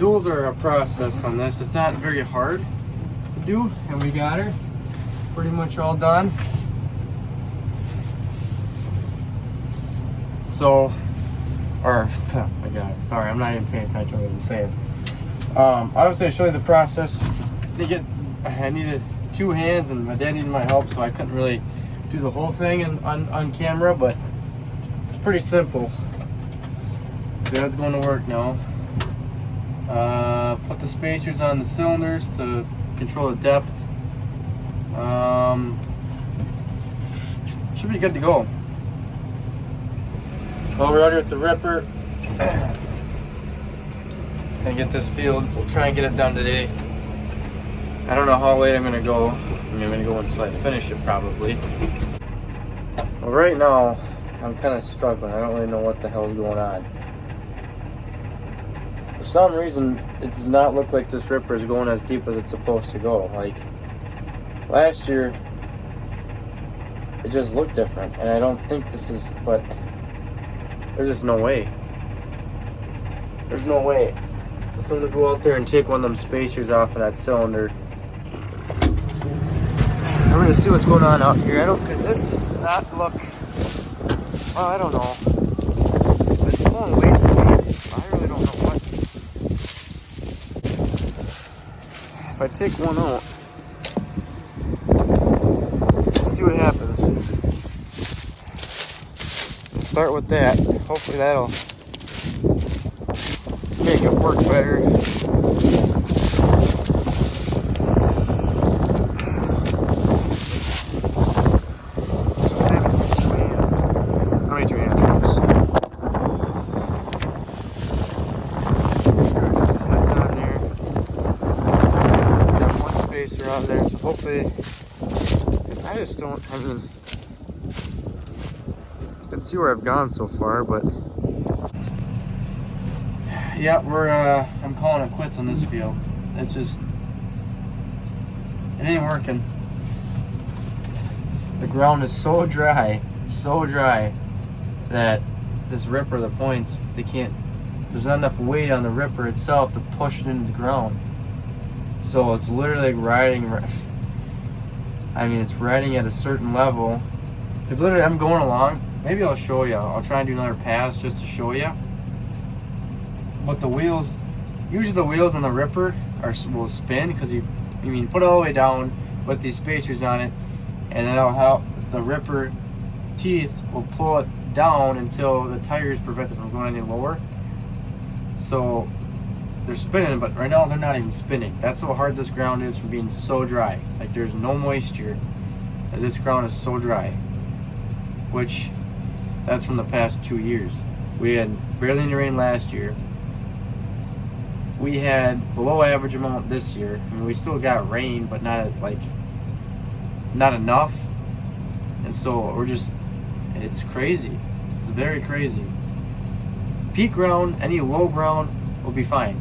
duals are a process on this. It's not very hard to do, and we got her pretty much all done. So, oh my god, sorry, I'm not even paying attention to what I'm saying. Obviously, I show you the process. I needed 2 hands, and my dad needed my help, so I couldn't really do the whole thing on camera, but it's pretty simple. Dad's going to work now. Put the spacers on the cylinders to control the depth. Should be good to go. Well, we're out here with the ripper. Gonna get this field. We'll try and get it done today. I don't know how late I'm gonna go. I'm gonna go until I finish it probably. Well, right now I'm kind of struggling. I don't really know what the hell is going on. For some reason, it does not look like this ripper is going as deep as it's supposed to go. Like last year, it just looked different, and I don't think this is. But there's just no way. There's no way. So I'm gonna go out there and take one of them spacers off of that cylinder. I'm gonna see what's going on out here. Cause this does not look. Well, I don't know. It's pulling way too easy. I really don't know what. If I take one out, let's see what happens. We'll start with that. Hopefully that'll make it work better. How many 2 hands? That's on there. Got 1 spacer on there, so hopefully, I just don't. I mean, you can see where I've gone so far, but. Yeah, I'm calling it quits on this field. It's just, it ain't working. The ground is so dry that this ripper, the points, there's not enough weight on the ripper itself to push it into the ground. So it's literally like riding, it's riding at a certain level. Because literally I'm going along, maybe I'll show you. I'll try and do another pass just to show you. But the wheels, usually the wheels on the ripper will spin because you put it all the way down with these spacers on it, and then the ripper teeth will pull it down until the tires prevent it from going any lower. So they're spinning, but right now they're not even spinning. That's how hard this ground is from being so dry. Like there's no moisture. This ground is so dry, which that's from the past 2 years. We had barely any rain last year. We had below average amount this year. I mean, we still got rain, but not enough. And so it's crazy. It's very crazy. Peak ground, any low ground will be fine.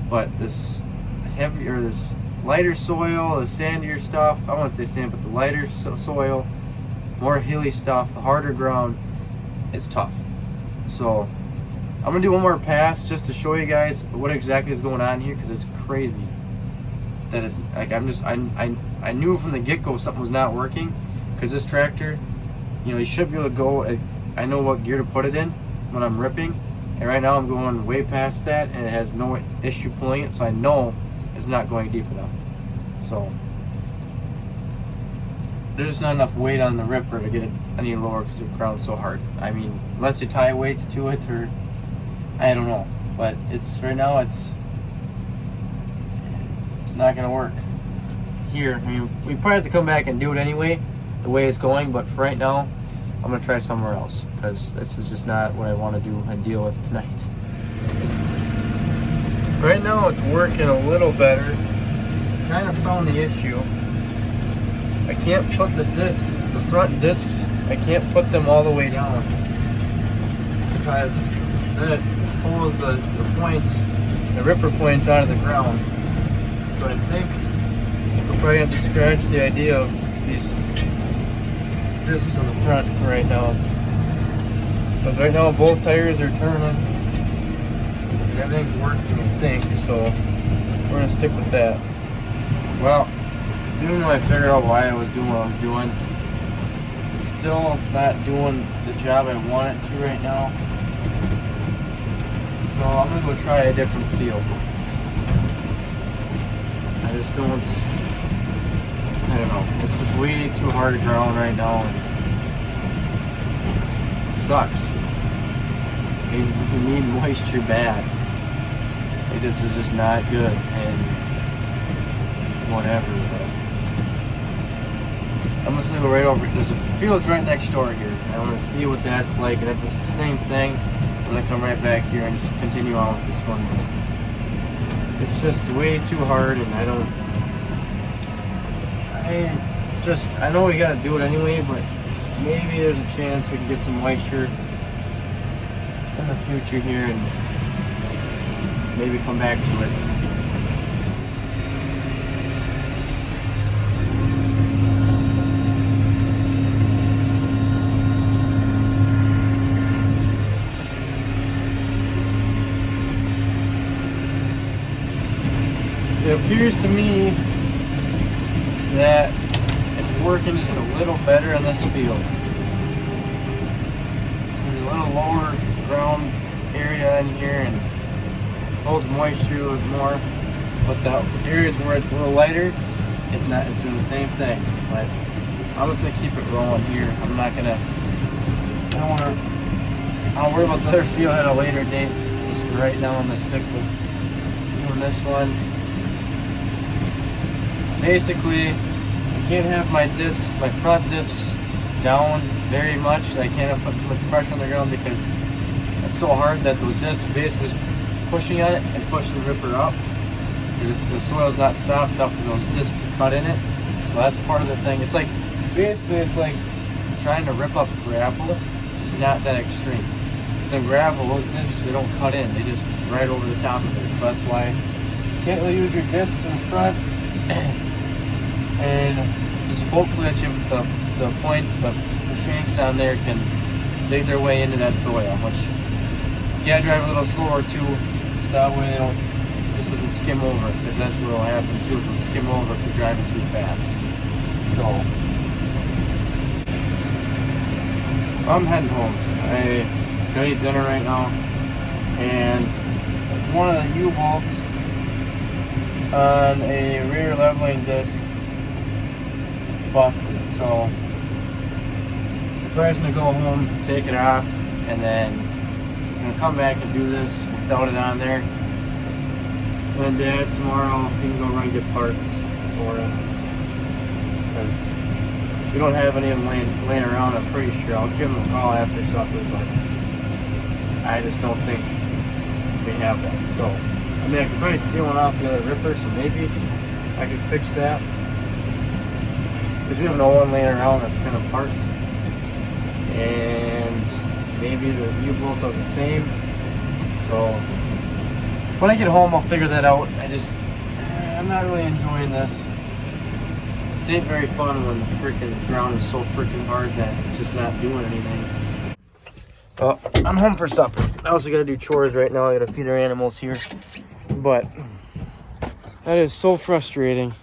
But this lighter soil, the sandier stuff, I won't say sand, but the lighter soil, more hilly stuff, the harder ground, it's tough. So I'm gonna do one more pass just to show you guys what exactly is going on here, because it's crazy. That is like I knew from the get-go something was not working, because this tractor, you should be able to go. I know what gear to put it in when I'm ripping, and right now I'm going way past that, and it has no issue pulling it, so I know it's not going deep enough. So there's just not enough weight on the ripper to get it any lower because the ground's so hard. I mean, unless you tie weights to it, or I don't know, but right now it's not gonna work here. I mean, we probably have to come back and do it anyway, the way it's going. But for right now, I'm gonna try somewhere else, because this is just not what I want to do and deal with tonight. Right now, it's working a little better. Kind of found the issue. I can't put the front discs. I can't put them all the way down, because then it pulls the points, the ripper points out of the ground. So I think we'll probably have to scratch the idea of these discs on the front for right now. Because right now both tires are turning. and everything's working, I think, so we're gonna stick with that. Well, even though I figured out why I was doing what I was doing, it's still not doing the job I want it to right now. So I'm gonna go try a different field. I just don't, I don't know. It's just way too hard to ground right now. And it sucks. You need moisture bad. This is just not good, and whatever. But I'm just gonna go right over. There's a field's right next door here. I want to see what that's like, and if it's the same thing, I'm gonna come right back here and just continue on with this one. It's just way too hard, and I know we gotta do it anyway, but maybe there's a chance we can get some moisture in the future here and maybe come back to it. It appears to me that it's working just a little better in this field. There's a little lower ground area in here and holds moisture a little more, but the areas where it's a little lighter, it's doing the same thing. But I'm just gonna keep it rolling here. I'll worry about the other field at a later date. Just for right now, I'm gonna stick with doing this one. Basically, I can't have my front discs down very much. I can't put too much pressure on the ground because it's so hard that those discs basically just pushing on it and pushing the ripper up. The soil's not soft enough for those discs to cut in it. So that's part of the thing. It's like trying to rip up gravel. It's not that extreme. Because in gravel, those discs, they don't cut in. They just right over the top of it. So that's why you can't really use your discs in front. And just hopefully that the points of the shanks on there can dig their way into that soil, which you gotta drive a little slower too, so that way this doesn't skim over, because that's what will happen too, is it'll skim over if you're driving too fast. So I'm heading home. I gotta eat dinner right now, and one of the U-bolts on a rear leveling disc busted, so I'm probably gonna go home, take it off, and then I'm gonna come back and do this without it on there. And then Dad tomorrow he can go run and get parts for it, because we don't have any of them laying around. I'm pretty sure I'll give him a call after supper, but I just don't think we have them. So I mean, I could probably steal one off the other ripper, so maybe I could fix that. Because we have no one laying around that's kind of parts. And maybe the U-bolts are the same. So when I get home, I'll figure that out. I'm not really enjoying this. It ain't very fun when the freaking ground is so freaking hard that it's just not doing anything. Well, I'm home for supper. I also gotta do chores right now. I gotta feed our animals here. But that is so frustrating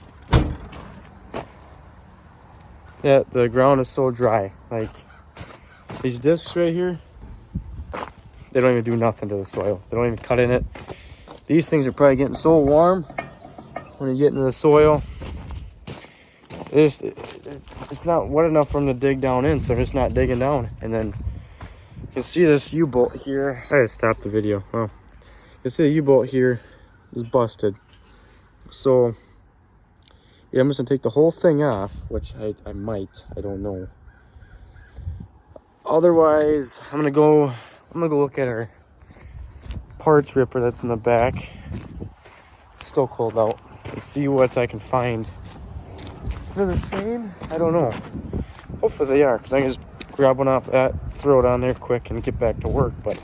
that the ground is so dry. Like these discs right here, they don't even do nothing to the soil. They don't even cut in it. These things are probably getting so warm when you get into the soil. It's not wet enough for them to dig down in, so they're just not digging down. And then you can see this U-bolt here. I gotta stop the video. Oh, you can see the U-bolt here is busted. So yeah, I'm just gonna take the whole thing off, which I might, I don't know. Otherwise, I'm gonna go look at our parts ripper that's in the back. It's still cold out. And see what I can find. If they're the same, I don't know. Hopefully they are, because I can just grab one off that, throw it on there quick, and get back to work. But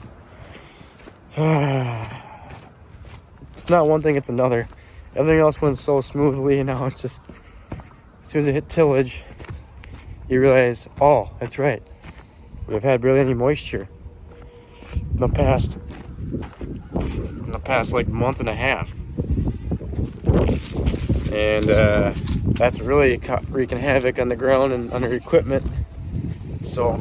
it's not one thing, it's another. Everything else went so smoothly, and now it's just, as soon as I hit tillage, you realize, oh, that's right. We've had barely any moisture in the past in the past like month and a half. And that's really wreaking havoc on the ground and on our equipment. So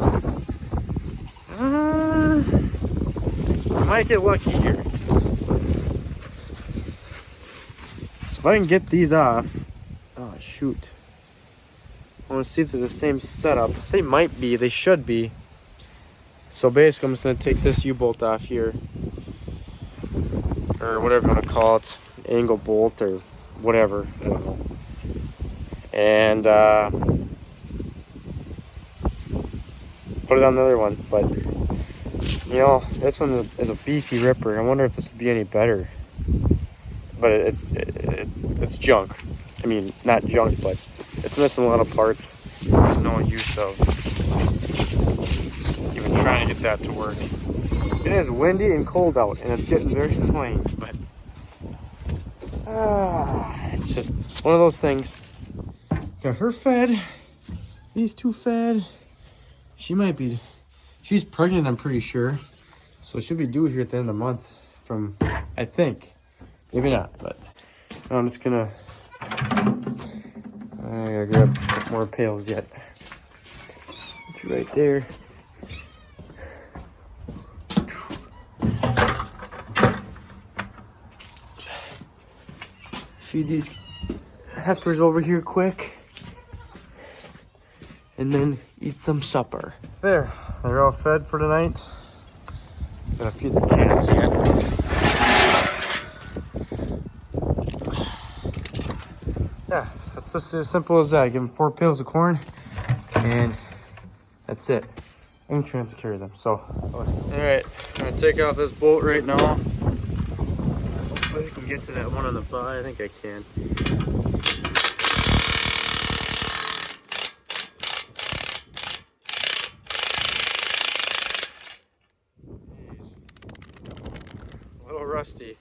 I might get lucky here. So if I can get these off, oh shoot. I want to see if they're the same setup. They might be, they should be. So basically I'm just gonna take this U-bolt off here, or whatever you want to call it, angle bolt or whatever, I don't know. And put it on the other one. But you know, this one is a beefy ripper. I wonder if this would be any better. But it's junk. I mean, not junk, but it's missing a lot of parts. There's no use of even trying to get that to work. It is windy and cold out, and it's getting very annoying, but it's just one of those things. Got her fed, these two fed. She's pregnant, I'm pretty sure. So she'll be due here at the end of the month from, I think. Maybe not, but I'm just gonna, I gotta grab a couple more pails yet. Put you right there. Feed these heifers over here quick. And then eat some supper. There, they're all fed for tonight. Gotta feed the cats yet. Yeah, so it's just as simple as that. Give them 4 pails of corn, and that's it. And trying to carry them. So, all right, I'm gonna take out this bolt right now. Hopefully, I can get to that one on the bottom. I think I can. A little rusty.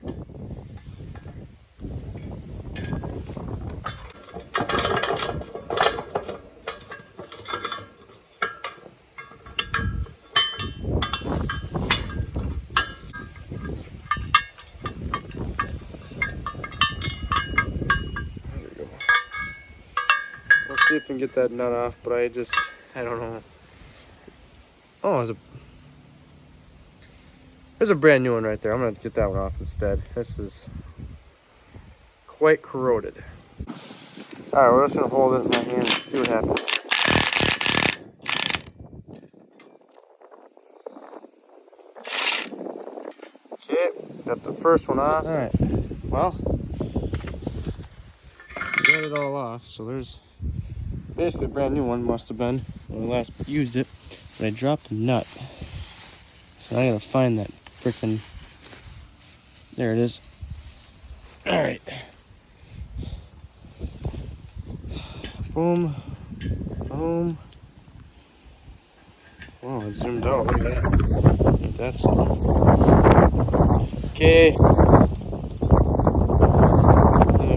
See if I can get that nut off, but I don't know. Oh, there's a brand new one right there. I'm gonna get that one off instead. This is quite corroded. All right, we're just gonna hold it in my hand and see what happens. Okay, got the first one off. All right, well, got it all off, so there's basically a brand new one. Must have been when I last used it, but I dropped a nut, so I gotta find that frickin'. There it is. All right, boom, boom. Oh, it zoomed out. Look at that. Look at that something. Okay. I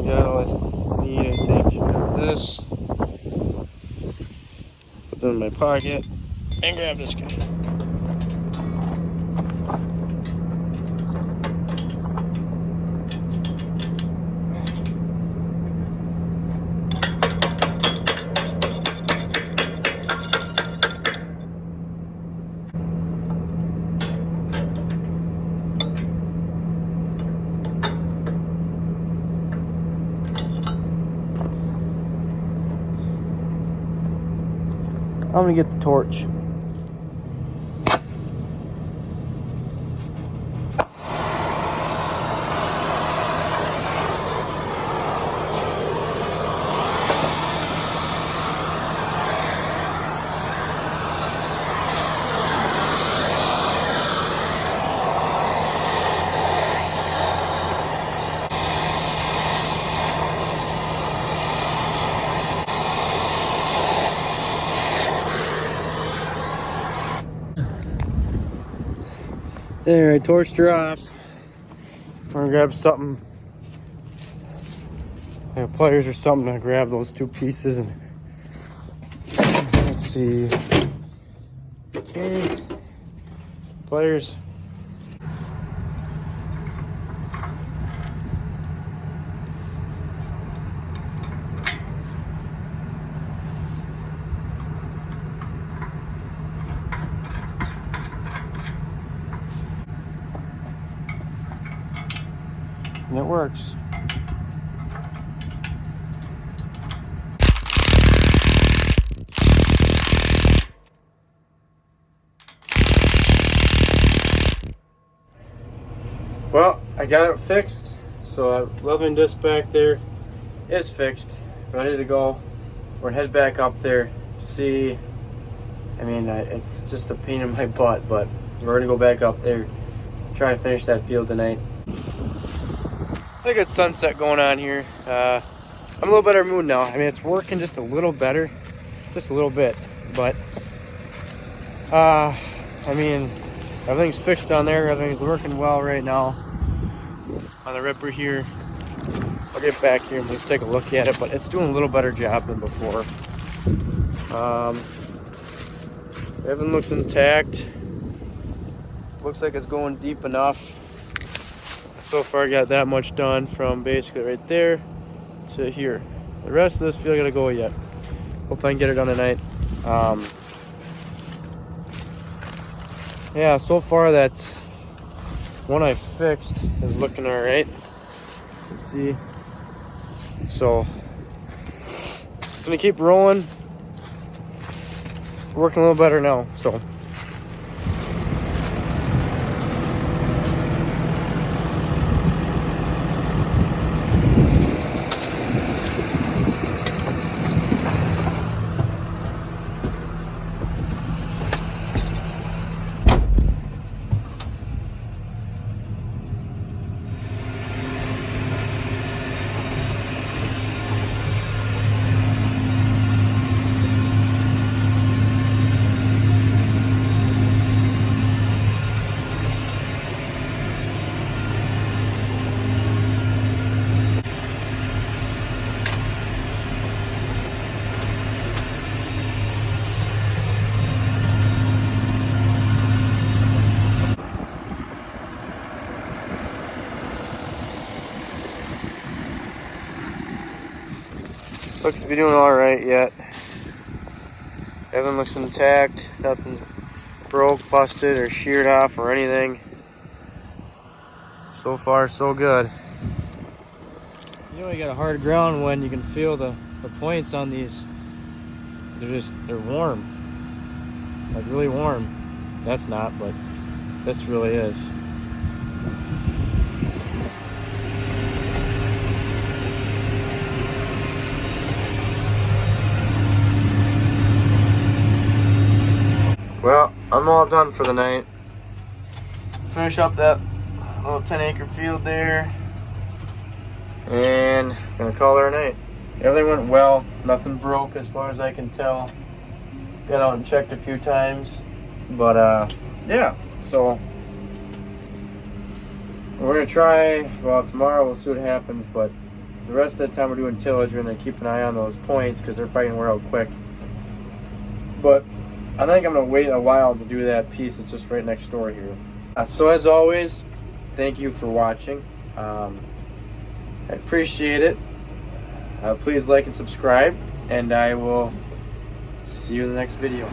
got all I need, I think. Got this. Put them in my pocket and grab this guy. I'm gonna get the torch. There, I torched her off. I'm gonna grab something, like pliers or something, to grab those 2 pieces and let's see. Okay, pliers. and it works. Well, I got it fixed, so that leveling disc back there is fixed, ready to go. We're gonna head back up there, see. I mean, it's just a pain in my butt, but we're gonna go back up there, try and finish that field tonight. I got sunset going on here. I'm a little better mood now. I mean, it's working just a little better, just a little bit, but I mean, everything's fixed on there. Everything's working well right now on the ripper here. I'll get back here and let's take a look at it, but it's doing a little better job than before. Everything looks intact. Looks like it's going deep enough. So far I got that much done from basically right there to here. The rest of this field I gotta go yet. Hope I can get it done tonight. Yeah, so far that one I fixed is looking all right. Let's see. So just gonna keep rolling. Working a little better now, so. Looks to be doing all right yet. Everything looks intact. Nothing's broke, busted, or sheared off or anything. So far, so good. You know, you got a hard ground when you can feel the points on these. They're warm. Like really warm. That's not, but this really is. Well, I'm all done for the night. Finish up that little 10-acre field there, and gonna call it a night. Everything went well. Nothing broke as far as I can tell. Got out and checked a few times, but yeah. So we're gonna try. Well, tomorrow we'll see what happens, but the rest of the time we're doing tillage. We're gonna keep an eye on those points because they're probably gonna wear out quick. But I think I'm going to wait a while to do that piece. It's just right next door here. So as always, thank you for watching. I appreciate it. Please like and subscribe, and I will see you in the next video.